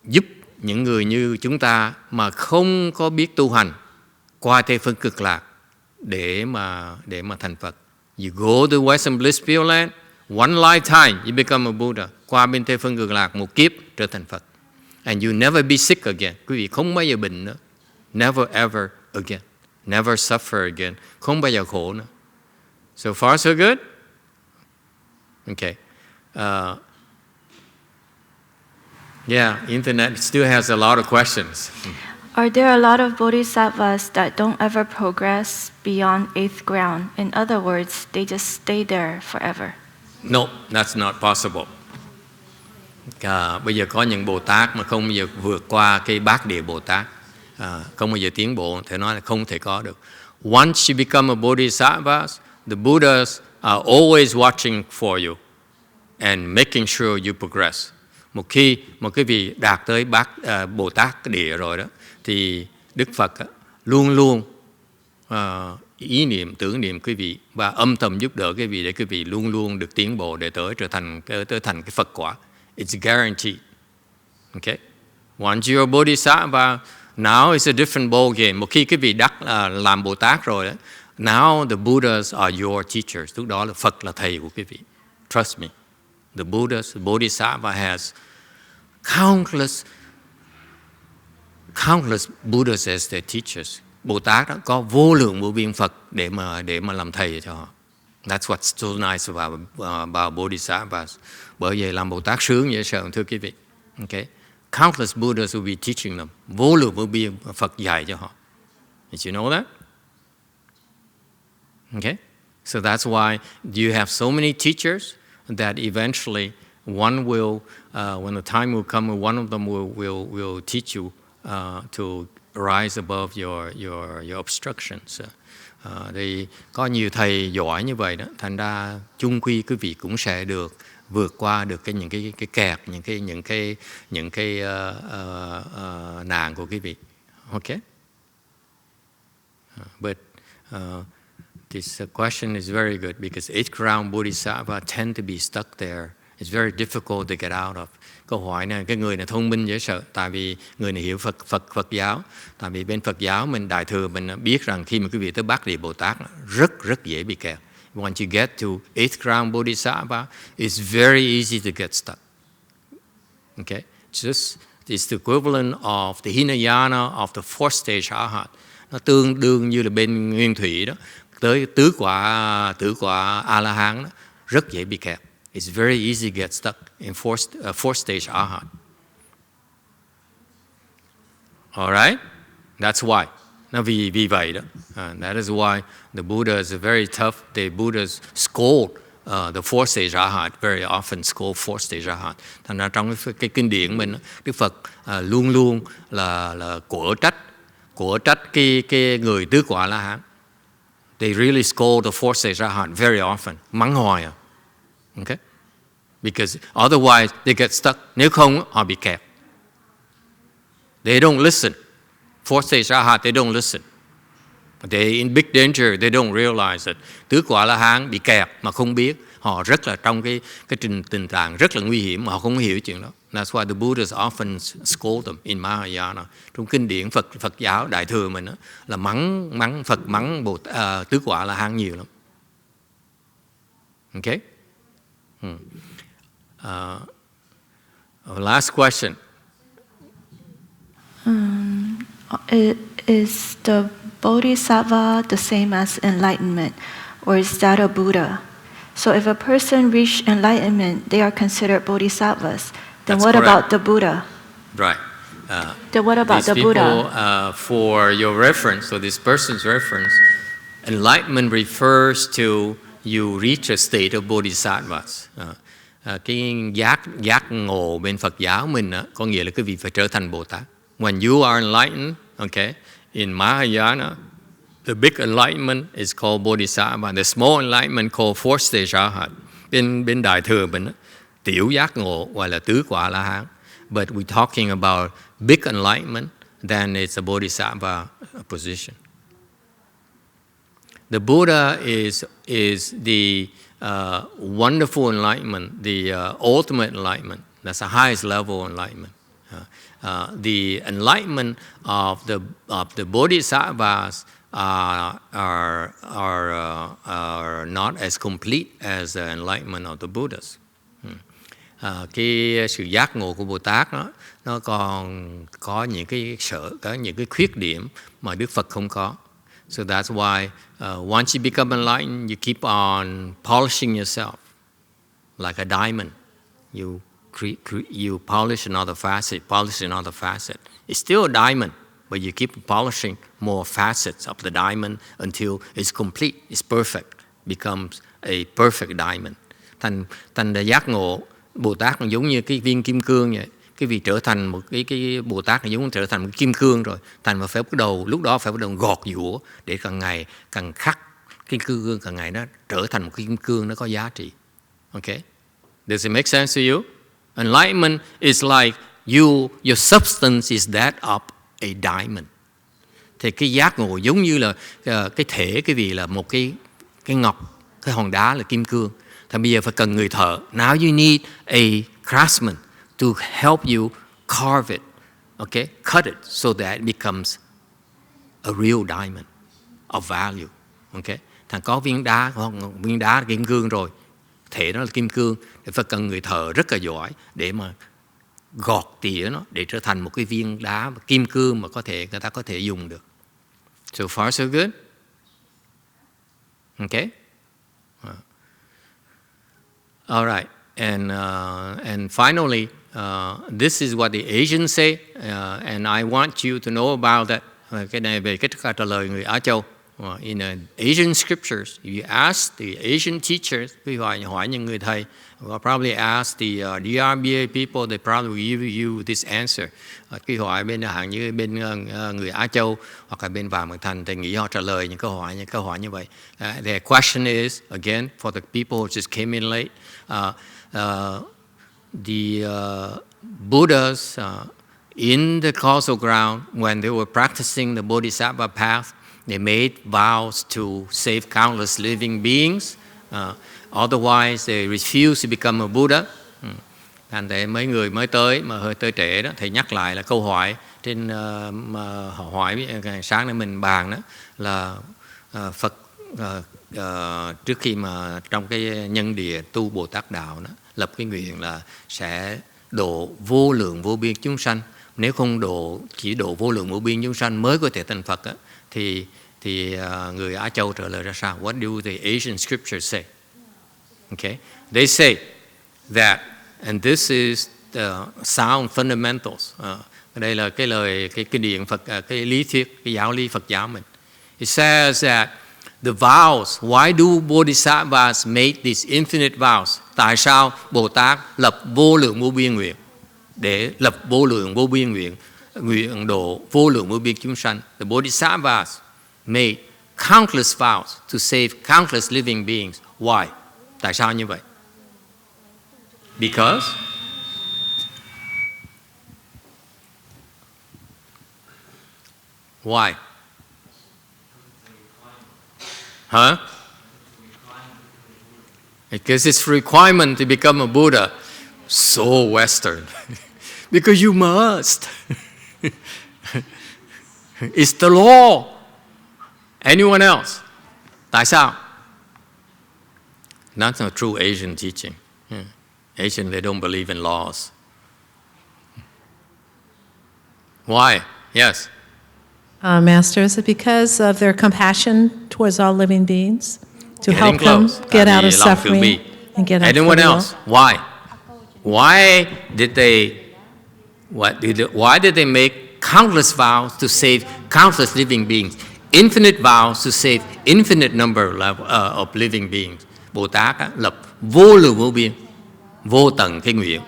S2: giúp những người như chúng ta mà không có biết tu hành qua Tây Phương Cực Lạc để mà thành Phật. You go to Western Bliss Pure Land, one lifetime you become a Buddha. Qua bên Tây Phương Cực Lạc một kiếp trở thành Phật. And you never be sick again. Quý vị không bao giờ bệnh nữa. Never ever again. Never suffer again. Không bao giờ khổ nữa. So far so good? Okay. internet still has a lot of questions.
S4: Are there a lot of bodhisattvas that don't ever progress beyond 8th ground? In other words, they just stay there forever.
S2: No, that's not possible. Bây giờ có những Bồ Tát mà không bao giờ vượt qua cái bát địa Bồ Tát, không bao giờ tiến bộ, thì nói là không thể có được. Once you become a bodhisattva, the Buddhas are always watching for you and making sure you progress. Một khi một cái vị đạt tới Bồ Tát địa rồi đó, thì Đức Phật luôn luôn ý niệm, tưởng niệm quý vị và âm thầm giúp đỡ quý vị để quý vị luôn luôn được tiến bộ để trở thành cái Phật quả. It's guaranteed. Okay? Once you're a bodhisattva, now it's a different ball game. Một khi quý vị làm Bồ Tát rồi đó, now the Buddhas are your teachers. Lúc đó là Phật là thầy của quý vị. Trust me. The Bodhisattva has countless Buddhas as their teachers. Bồ Tát đó có vô lượng vô biên Phật để mà làm thầy cho họ. That's what's so nice about Bodhisattvas. Bởi vậy làm Bồ Tát sướng dễ sợ, thưa quý vị. Okay? Countless Buddhas will be teaching them. Vô lượng vô biên Phật dạy cho họ. Did you know that? Okay? So that's why you have so many teachers that eventually one will, when the time will come, one of them will teach you to rise above your obstructions. Thì có nhiều thầy giỏi như vậy đó, thành ra chung quy quý vị cũng sẽ được vượt qua được những cái kẹt, những cái nạn của quý vị. Okay? But this question is very good because 8th ground Bodhisattva tend to be stuck there. It's very difficult to get out of. Câu hỏi này, cái người này thông minh dễ sợ, tại vì người này hiểu Phật giáo. Tại vì bên Phật giáo mình Đại thừa mình biết rằng khi mà quý vị tới Bát Địa Bồ Tát rất dễ bị kẹt. Once you get to 8th ground Bodhisattva, it's very easy to get stuck. Okay, it's the equivalent of the Hinayana of the fourth stage Arhat. Nó tương đương như là bên nguyên thủy đó, tới tứ quả A-la-hán đó, rất dễ bị kẹt. It's very easy to get stuck in fourth stage Arhat. All right? That's why. Nó vì vậy đó. That is why the Buddhas are very tough. The Buddhas scold the fourth stage Arhat, very often scold fourth stage Arhat. Thành ra trong cái kinh điển mình, Đức Phật luôn luôn là của trách cái người tứ quả La-hán. They really scold the fourth stage Arhat very often. Mắng hoài à. Okay? Because otherwise they get stuck. Nếu không, họ bị kẹt. They don't listen. Fourth stage Arhat, they don't listen. They're in big danger. They don't realize that. Tứ quả La-hán bị kẹt mà không biết. Họ rất là trong cái tình trạng rất là nguy hiểm mà họ không hiểu chuyện đó. That's why the Buddhas often scold them in Mahayana. Trong kinh điển Phật giáo Đại thừa mình đó, là mắng Phật, mắng tứ quả La-hán nhiều lắm. Okay? Last question.
S4: Is the Bodhisattva the same as enlightenment, or is that a Buddha? So if a person reached enlightenment, they are considered Bodhisattvas. Then
S2: That's
S4: what
S2: correct.
S4: about the Buddha?
S2: Right.
S4: Then what about
S2: These
S4: the
S2: people,
S4: Buddha?
S2: for your reference, so this person's reference, enlightenment refers to you reach a state of bodhisattvas. Cái giác ngộ bên Phật giáo mình có nghĩa là quý vị phải trở thành Bồ Tát. When you are enlightened, okay, in Mahayana, the big enlightenment is called bodhisattva. The small enlightenment called fourth stage Arhat. Bên Đại thừa mình tiểu giác ngộ gọi là tứ quả La-hán. But we're talking about big enlightenment, then it's a bodhisattva position. The Buddha is the wonderful enlightenment, the ultimate enlightenment. That's the highest level of enlightenment. The enlightenment of the bodhisattvas are not as complete as the enlightenment of the Buddhas. Cái sự giác ngộ của Bồ Tát đó, nó còn có những cái khuyết điểm mà Đức Phật không có. So that's why once you become enlightened, you keep on polishing yourself like a diamond. you polish another facet. It's still a diamond, but you keep polishing more facets of the diamond until it's complete, it's perfect, becomes a perfect diamond. Thành ra giác ngộ Bồ Tát cũng giống như cái viên kim cương vậy. Cái vị trở thành một cái Bồ Tát là giống trở thành một kim cương rồi. Thành mà phải bắt đầu, lúc đó phải bắt đầu gọt giũa để càng ngày càng khắc cái cương càng ngày nó trở thành một cái kim cương nó có giá trị. Okay? Does it make sense to you? Enlightenment is like your substance is that of a diamond. Thì cái giác ngộ giống như là cái thể cái vị là một cái ngọc, cái hòn đá là kim cương. Thì bây giờ phải cần người thợ. Now you need a craftsman to help you carve it, okay? Cut it so that it becomes a real diamond of value, okay? Thằng có viên đá là kim cương rồi, thể nó là kim cương, thì phải cần người thợ rất là giỏi để mà gọt tỉa nó để trở thành một cái viên đá kim cương mà người ta có thể dùng được. So far so good, okay? All right, and finally, this is what the Asians say, and I want you to know about that. Cái này về cái trả lời người Á Châu. In Asian scriptures, if you ask the Asian teachers, quý hỏi những người thầy, or probably ask the DRBA people, they probably give you this answer. Quý hỏi bên hàng như bên người Á Châu hoặc là bên Vạn Mật Thành, thì nghĩ họ trả lời những câu hỏi như vậy. The question is, again, for the people who just came in late, the Buddhas in the causal ground, when they were practicing the Bodhisattva path, they made vows to save countless living beings. Otherwise, they refused to become a Buddha. Thành thế mấy người mới tới mà hơi tới trễ đó, thầy nhắc lại là câu hỏi trên họ hỏi sáng nay mình bàn đó là Phật trước khi mà trong cái nhân địa tu Bồ Tát đạo đó, lập cái nguyện là sẽ độ vô lượng vô biên chúng sanh. Nếu không chỉ độ vô lượng vô biên chúng sanh mới có thể thành Phật đó, thì người Á Châu trả lời ra sao? What do the Asian scriptures say? Okay, they say that, and this is the sound fundamentals. Đây là cái lời cái kinh điển Phật, cái lý thuyết, cái giáo lý Phật giáo mình. It says that the vows. Why do Bodhisattvas make these infinite vows? Tại sao Bồ Tát lập vô lượng vô biên nguyện? Để lập vô lượng vô biên nguyện, nguyện độ vô lượng vô biên chúng sanh. The Bodhisattvas made countless vows to save countless living beings. Why? Tại sao như vậy? Because why? Huh? Because it's requirement to become a Buddha. So Western. Because you must. It's the law. Anyone else? Tại sao? That's not true Asian teaching. Asian, they don't believe in laws. Why? Yes.
S8: Master, is it because of their compassion towards all living beings? To
S2: Getting
S8: help
S2: close.
S8: them get out of suffering and get out of
S2: Anyone
S8: the
S2: else? Why? Why did they make countless vows to save countless living beings? Infinite vows to save infinite number of living beings. Bồ Tát lập vô lượng vô biên, vô tận cái nguyện,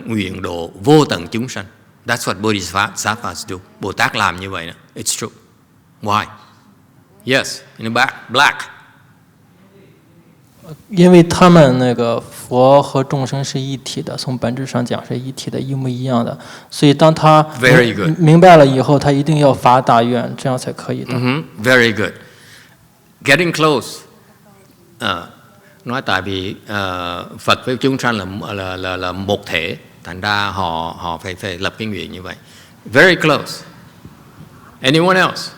S2: nguyện độ vô tận chúng sanh. That's what Bodhisattvas do. Bồ Tát làm như vậy đó. It's true. Why? Yes, in the back, black.
S9: 因为他们那个佛和众生是一体的，从本质上讲是一体的，一模一样的。所以当他明白了以后，他一定要发大愿，这样才可以的。
S2: Very good. Getting close. Nói tại vì Phật với chúng sanh là một thể, thành ra họ phải lập cái nguyện như vậy. Very close. Anyone else?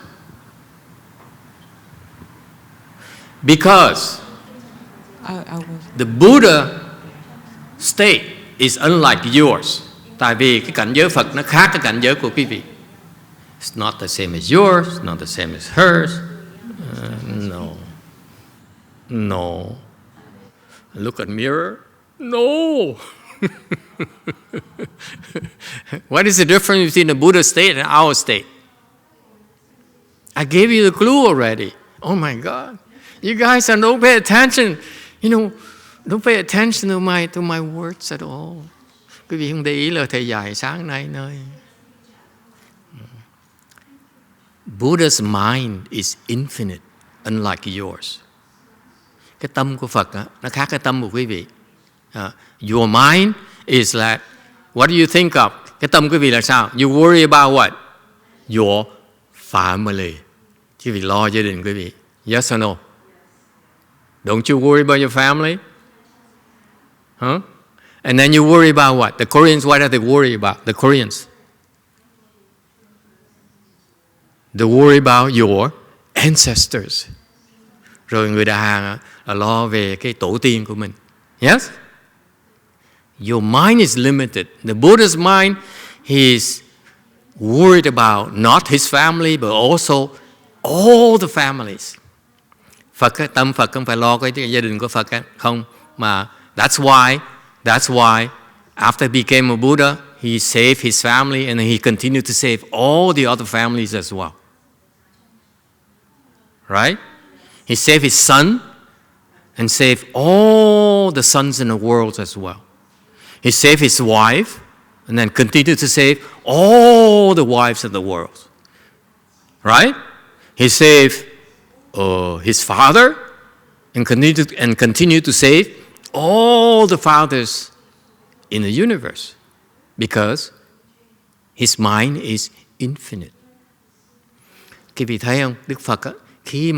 S2: Because the Buddha state is unlike yours. Tại vì cái cảnh giới Phật nó khác cái cảnh giới của quý vị. It's not the same as yours, not the same as hers. No. Look at mirror. No. What is the difference between the Buddha state and our state? I gave you the clue already. Oh my God. You guys don't pay attention. Don't pay attention to my words at all. Quý vị không để ý lời thầy dạy sáng nay nơi. Buddha's mind is infinite, unlike yours. Cái tâm của Phật nó khác cái tâm của quý vị. Your mind is like, what do you think of? Cái tâm quý vị là sao? You worry about what? Your family. Quý vị lo gia đình quý vị. Yes or no? Don't you worry about your family? Huh? And then you worry about what? The Koreans, what do they worry about? The Koreans. They worry about your ancestors. Rồi người Đà Hàn là lo về cái tổ tiên của mình. Yes? Your mind is limited. The Buddha's mind, he's worried about not his family, but also all the families. Phật, tâm Phật không phải lo cái gia đình của Phật không, mà that's why after he became a Buddha, he saved his family and he continued to save all the other families as well. Right? He saved his son and saved all the sons in the world as well. He saved his wife and then continued to save all the wives of the world. Right? He saved his father and continued to save all the fathers in the universe because his mind is infinite. Quý vị thấy không? Đức Phật khi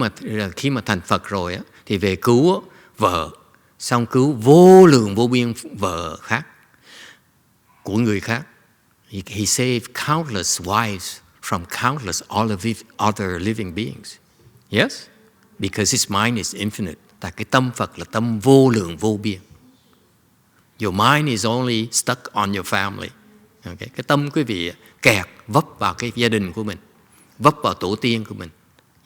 S2: mà thành Phật rồi thì về cứu vợ, xong cứu vô lượng vô biên vợ khác của người khác. He saved countless wives from countless other living beings. Yes? Because his mind is infinite. Tại cái tâm Phật là tâm vô lượng vô biên. Your mind is only stuck on your family. Okay? Cái tâm quý vị kẹt, vấp vào cái gia đình của mình, vấp vào tổ tiên của mình.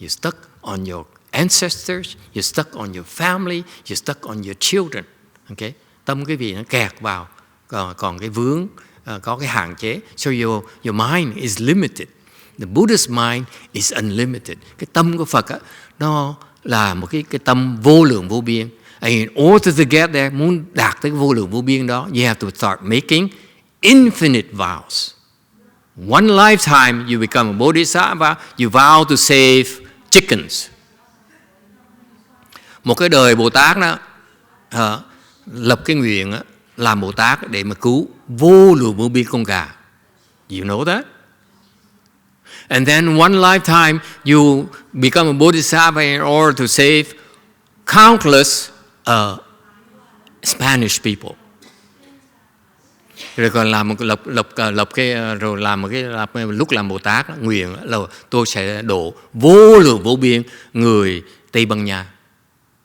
S2: You're stuck on your ancestors, you're stuck on your family, you're stuck on your children. Okay? Tâm quý vị nó kẹt vào, còn cái vướng, có cái hạn chế. So your mind is limited. The Buddha's mind is unlimited. Cái tâm của Phật nó là một cái tâm vô lượng vô biên. And in order to get there, muốn đạt tới cái vô lượng vô biên đó, you have to start making infinite vows. One lifetime you become a Bodhisattva, you vow to save chickens. Một cái đời Bồ Tát đó, lập cái nguyện làm Bồ Tát để mà cứu vô lượng vô biên con gà. You know that? And then one lifetime you become a Bodhisattva in order to save countless Spanish people. Rồi còn lúc làm Bồ Tát nguyện là tôi sẽ độ vô lượng vô biên người Tây Ban Nha,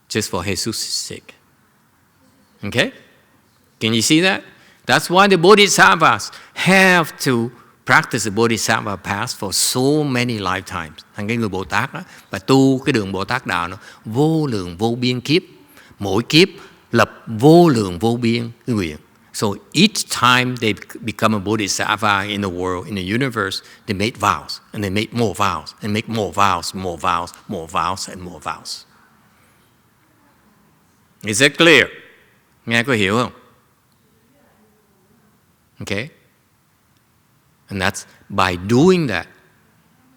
S2: just for Jesus' sake. Okay? Can you see that? That's why the Bodhisattvas have to practice the Bodhisattva path for so many lifetimes. Thành cái người Bồ Tát đó, và tu cái đường Bồ Tát đạo nó vô lượng vô biên kiếp. Mỗi kiếp lập vô lượng vô biên nguyện. So each time they become a Bodhisattva in the world, in the universe, they make vows, and they make more vows, and make more vows, more vows, more vows, and more vows. Is that clear? Nghe có hiểu không? Okay? And that's by doing that,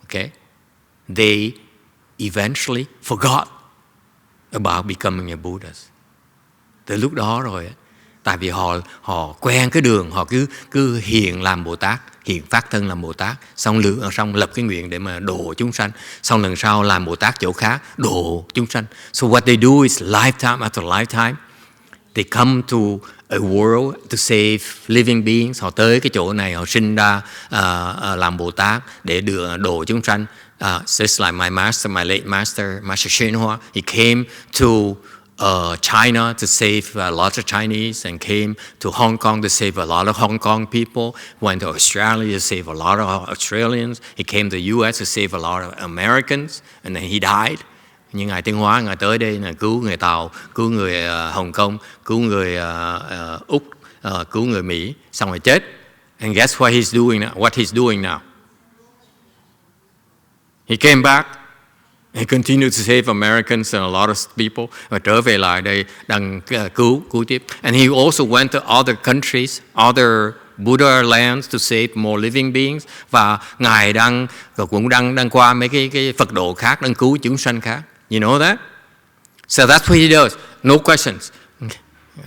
S2: okay, they eventually forgot about becoming a Buddha. Từ lúc đó rồi, tại vì họ quen cái đường, họ cứ hiện làm Bồ Tát, hiện phát thân làm Bồ Tát, xong lập cái nguyện để mà độ chúng sanh, xong lần sau làm Bồ Tát chỗ khác độ chúng sanh. So what they do is lifetime after lifetime, they come to a world to save living beings. Họ tới cái chỗ này, họ sinh ra làm Bồ Tát để độ chúng sanh. Just like my master, my late master, Master YongHua, he came to China to save a lot of Chinese, and came to Hong Kong to save a lot of Hong Kong people, went to Australia to save a lot of Australians, he came to the US to save a lot of Americans, and then he died. Như Ngài Tiến Hóa, Ngài tới đây là cứu người Tàu, cứu người Hồng Kông, cứu người Úc, cứu người Mỹ, xong rồi chết. And guess what he's doing now? What he's doing now? He came back. He continued to save Americans and a lot of people. Và trở về lại đây đang cứu tiếp. And he also went to other countries, other Buddha lands to save more living beings. Và Ngài cũng đang qua mấy cái Phật độ khác, đang cứu chúng sanh khác. You know that? So that's what he does. No questions.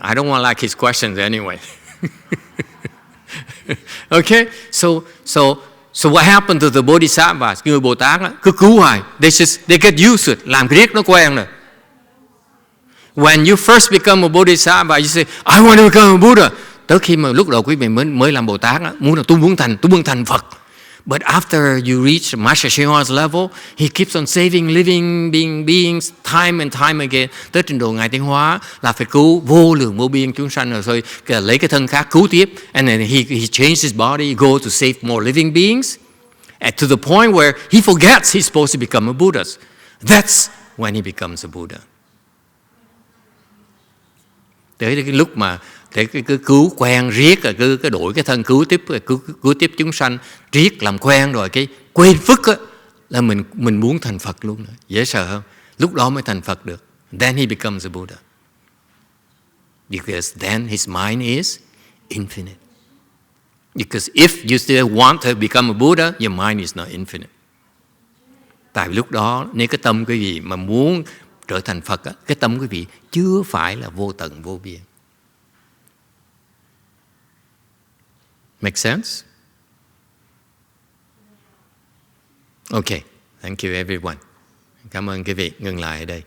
S2: I don't want like his questions anyway. Okay? So what happened to the Bodhisattvas? Người Bồ Tát đó, cứ cứu hoài. They get used to it. Làm cái riết nó quen rồi. When you first become a Bodhisattva, you say, I want to become a Buddha. Tới khi mà lúc đầu quý vị mới làm Bồ Tát đó, tôi muốn thành Phật. But after you reach Master Shenghua's level, he keeps on saving living beings time and time again. Tới trình độ Ngài Tiến Hóa là phải cứu vô lượng vô biên chúng sanh rồi lấy cái thân khác cứu tiếp. And then he changed his body, go to save more living beings. And to the point where he forgets he's supposed to become a Buddha. That's when he becomes a Buddha. Tới cái lúc mà cứ cứu quen riết rồi cứ đổi cái thân cứu tiếp chúng sanh riết làm quen rồi cái quên phức á là mình muốn thành Phật luôn rồi. Dễ sợ không? Lúc đó mới thành Phật được. Then he becomes a Buddha. Because then his mind is infinite. Because if you still want to become a Buddha, your mind is not infinite. Tại vì lúc đó nếu cái tâm quý vị mà muốn trở thành Phật á, cái tâm quý vị chưa phải là vô tận vô biên. Make sense? Okay, thank you everyone. Cảm ơn quý vị, ngừng lại ở đây.